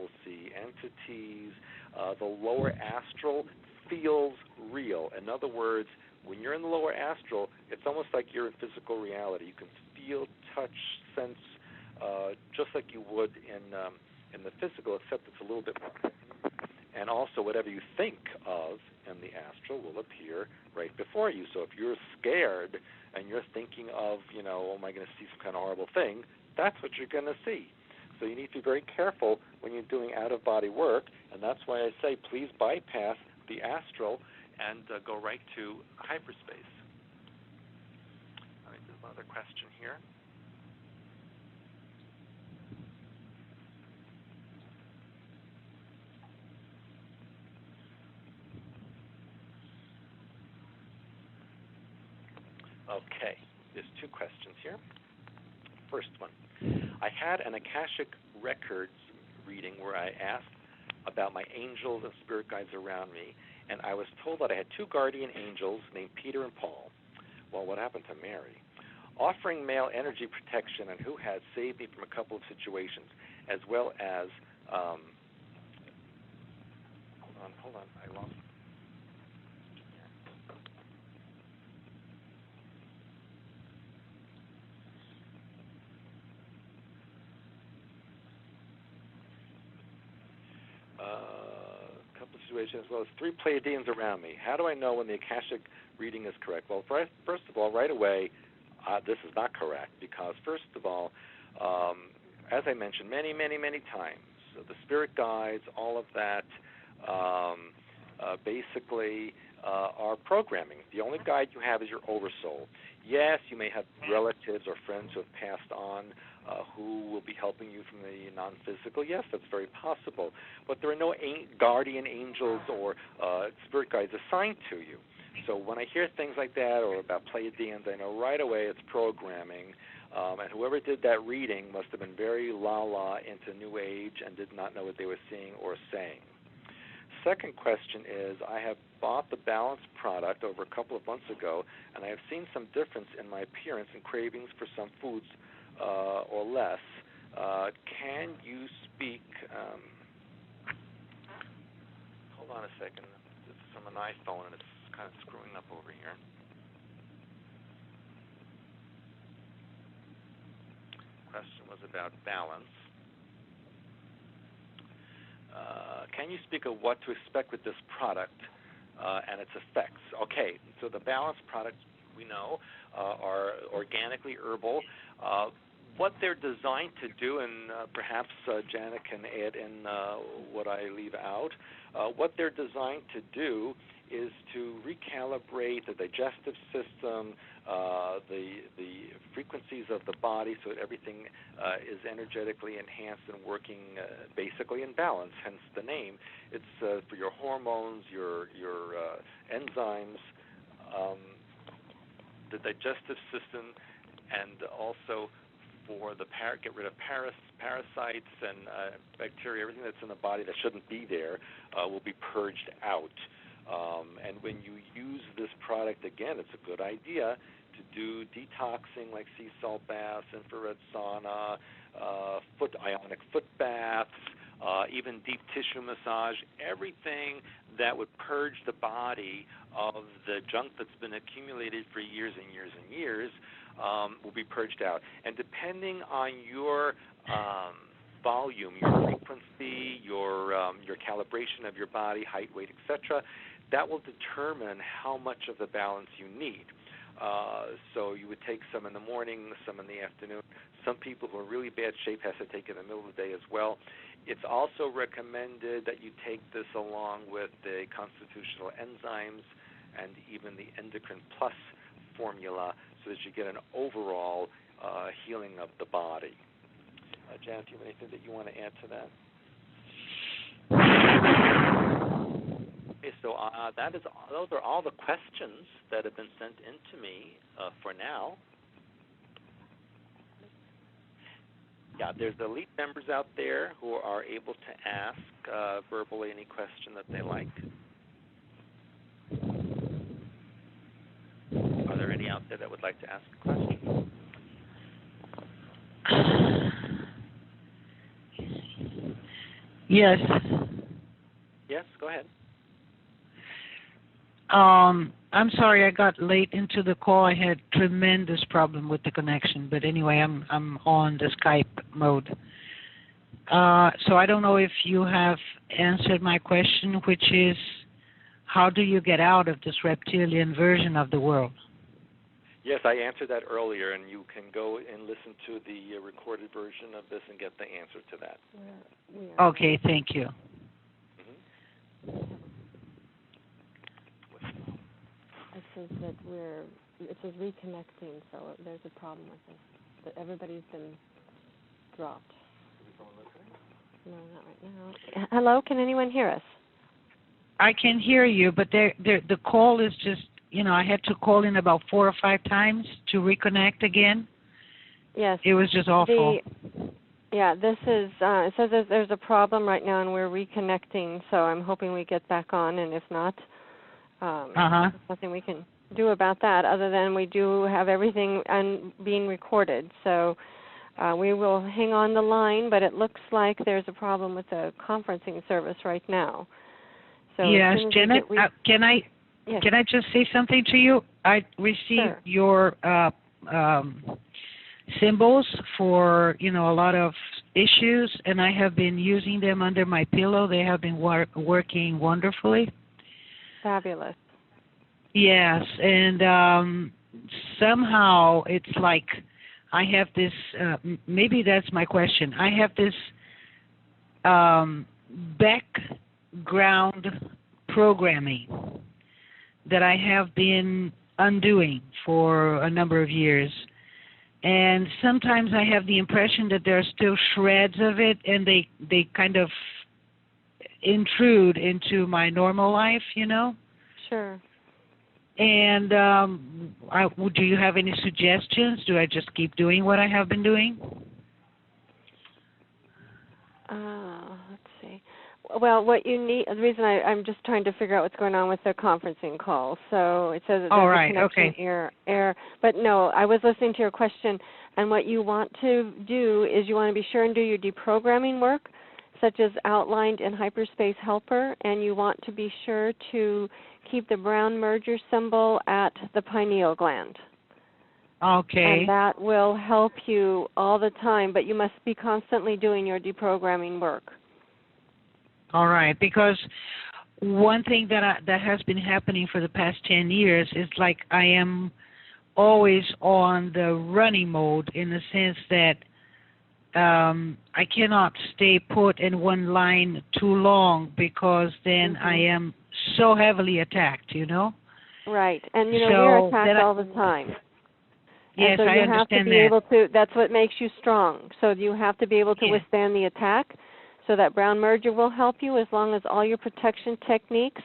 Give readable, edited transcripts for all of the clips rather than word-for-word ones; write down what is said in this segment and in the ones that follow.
will see entities. The lower astral feels real. In other words, when you're in the lower astral, it's almost like you're in physical reality. You can feel, touch, sense, just like you would in the physical, except it's a little bit more. And also, whatever you think of in the astral will appear right before you. So if you're scared and you're thinking of, oh, am I going to see some kind of horrible thing, that's what you're going to see. So you need to be very careful when you're doing out-of-body work, and that's why I say please bypass the astral and go right to hyperspace. All right, there's another question here. Okay, there's two questions here. First one, I had an Akashic Records reading where I asked about my angels and spirit guides around me, and I was told that I had two guardian angels named Peter and Paul. Well, what happened to Mary? Offering male energy protection and who had saved me from a couple of situations, as well as, hold on, I lost. A couple of situations, as well as 3 Pleiadians around me. How do I know when the Akashic reading is correct? Well, first of all, right away, this is not correct because, first of all, as I mentioned many, many, many times, the spirit guides, all of that, basically are programming. The only guide you have is your oversoul. Yes, you may have relatives or friends who have passed on who will be helping you from the non-physical. Yes, that's very possible. But there are no guardian angels or spirit guides assigned to you. So when I hear things like that or about Pleiadians, I know right away it's programming. And whoever did that reading must have been very la-la into New Age and did not know what they were seeing or saying. Second question is, I have bought the Balance product over a couple of months ago, and I have seen some difference in my appearance and cravings for some foods or less. Can you speak? Hold on a second. This is from an iPhone, and it's kind of screwing up over here. Question was about balance. Can you speak of what to expect with this product and its effects? Okay, so the Balance products we know are organically herbal. What they're designed to do, and perhaps Janet can add in what I leave out, what they're designed to do is to recalibrate the digestive system, the frequencies of the body so that everything is energetically enhanced and working basically in balance, hence the name. It's for your hormones, your enzymes, the digestive system, and also for the get rid of parasites and bacteria, everything that's in the body that shouldn't be there will be purged out. And when you use this product, again, it's a good idea to do detoxing like sea salt baths, infrared sauna, ionic foot baths, even deep tissue massage, everything that would purge the body of the junk that's been accumulated for years and years and years will be purged out. And depending on your volume, your frequency, your calibration of your body, height, weight, etc., that will determine how much of the balance you need. So you would take some in the morning, some in the afternoon. Some people who are in really bad shape have to take it in the middle of the day as well. It's also recommended that you take this along with the constitutional enzymes and even the Endocrine Plus formula so that you get an overall healing of the body. Janet, do you have anything that you want to add to that? Okay, so those are all the questions that have been sent in to me for now. Yeah, there's elite members out there who are able to ask verbally any question that they like. Are there any out there that would like to ask a question? Yes. Yes, go ahead. I'm sorry I got late into the call. I had tremendous problem with the connection, but anyway, I'm on the Skype mode. So I don't know if you have answered my question, which is, how do you get out of this reptilian version of the world? Yes, I answered that earlier, and you can go and listen to the recorded version of this and get the answer to that. Okay, thank you. It says that it says reconnecting, so there's a problem with this. That everybody's been dropped. No, not right now. Hello, can anyone hear us? I can hear you, but the call is just, I had to call in about 4 or 5 times to reconnect again. Yes. It was just awful. This is, it says that there's a problem right now and we're reconnecting, so I'm hoping we get back on, and if not, there's nothing we can do about that other than we do have everything being recorded. So we will hang on the line, but it looks like there's a problem with the conferencing service right now. So yes, Janet, can I just say something to you? I received your symbols for, a lot of issues, and I have been using them under my pillow. They have been working wonderfully. Fabulous. Yes, and somehow it's like I have this, maybe that's my question. I have this background programming that I have been undoing for a number of years. And sometimes I have the impression that there are still shreds of it, and they kind of intrude into my normal life, Sure. And do you have any suggestions? Do I just keep doing what I have been doing? Let's see. Well, what you need, the reason I'm just trying to figure out what's going on with the conferencing call. So it says that there's a connection error. But no, I was listening to your question, and what you want to do is you want to be sure and do your deprogramming work, such as outlined in Hyperspace Helper, and you want to be sure to keep the brown merger symbol at the pineal gland. Okay. And that will help you all the time, but you must be constantly doing your deprogramming work. All right, because one thing that has been happening for the past 10 years is like I am always on the running mode, in the sense that I cannot stay put in one line too long, because then I am so heavily attacked, Right, and we're attacked all the time. Yes, and so you I understand have to be able to, that's what makes you strong. So you have to be able to withstand the attack. So that brown merger will help you, as long as all your protection techniques,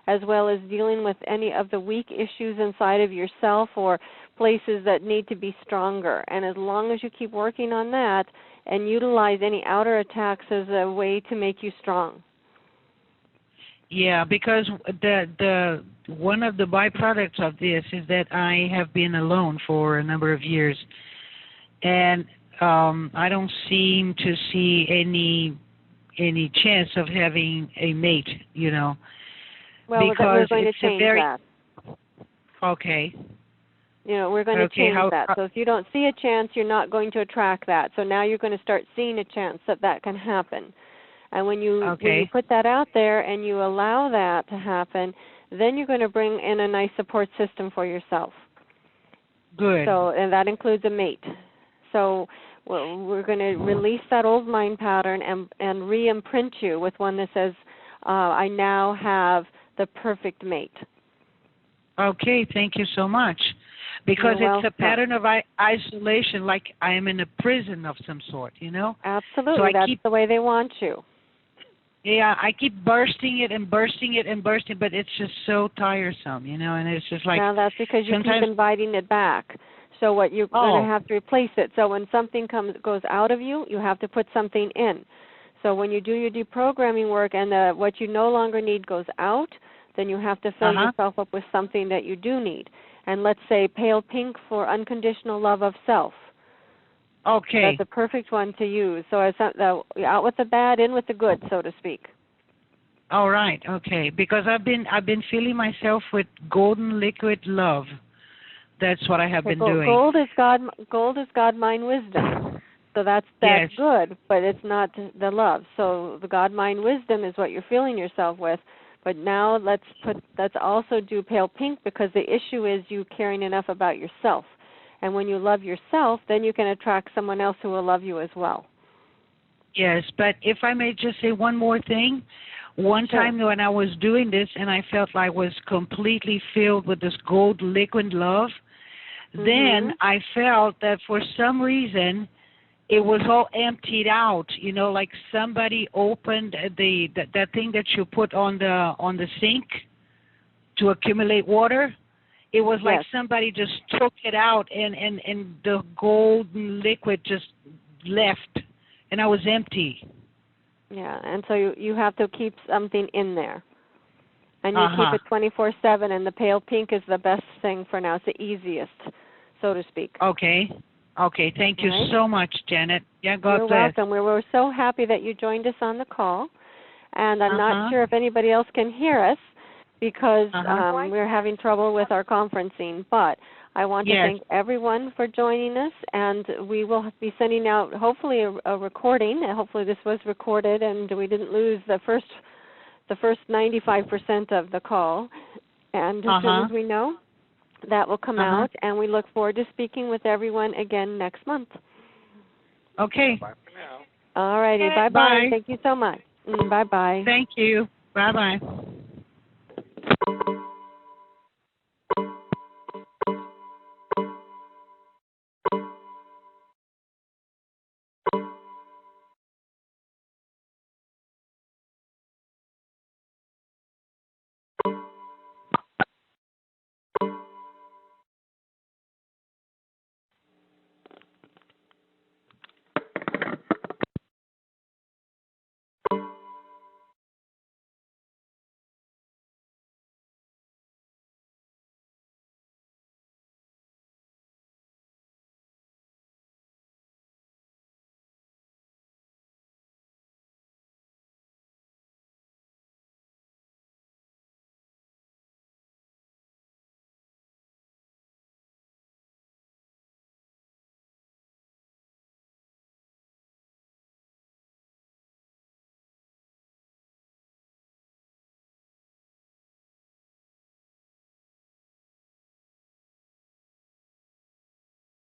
as well as dealing with any of the weak issues inside of yourself or places that need to be stronger. And as long as you keep working on that and utilize any outer attacks as a way to make you strong. Yeah, because the one of the byproducts of this is that I have been alone for a number of years, and I don't seem to see any chance of having a mate, Well, because we're going to change that. Okay. We're going to change that. So if you don't see a chance, you're not going to attract that. So now you're going to start seeing a chance that can happen. And when you put that out there and you allow that to happen, then you're going to bring in a nice support system for yourself. Good. So, and that includes a mate. So we're going to release that old mind pattern and re-imprint you with one that says, I now have the perfect mate. Okay, thank you so much. Because it's a pattern of isolation, like I am in a prison of some sort, Absolutely, so that's the way they want you. Yeah, I keep bursting it and bursting it and bursting, but it's just so tiresome, and it's just like... Now that's because you keep inviting it back. So what you're going to have to replace it. So when something goes out of you, you have to put something in. So when you do your deprogramming work and what you no longer need goes out, then you have to fill yourself up with something that you do need. And let's say pale pink for unconditional love of self. Okay. That's a perfect one to use. So it's out with the bad, in with the good, so to speak. All right. Okay. Because I've been filling myself with golden liquid love. That's what I have been doing. Gold is God, mind, wisdom. So that's yes. good, but it's not the love. So the God, mind, wisdom is what you're filling yourself with. But now let's also do pale pink, because the issue is you caring enough about yourself. And when you love yourself, then you can attract someone else who will love you as well. Yes, but if I may just say one more thing. One time when I was doing this and I felt like I was completely filled with this gold liquid love, then I felt that for some reason it was all emptied out, like somebody opened that thing that you put on the sink to accumulate water. It was like somebody just took it out and the golden liquid just left, and I was empty. Yeah, and so you have to keep something in there. And you keep it 24/7, and the pale pink is the best thing for now. It's the easiest, so to speak. Okay. Okay, thank you so much, Janet. Yeah, God You're bless. welcome. We were so happy that you joined us on the call. And I'm not sure if anybody else can hear us, because we're having trouble with our conferencing. But I want to thank everyone for joining us, and we will be sending out hopefully a recording. Hopefully this was recorded and we didn't lose the first 95% of the call. And as soon as we know, that will come out, and we look forward to speaking with everyone again next month. Okay. Bye for now. All righty. Bye-bye. Thank you so much. Bye-bye. Thank you. Bye-bye.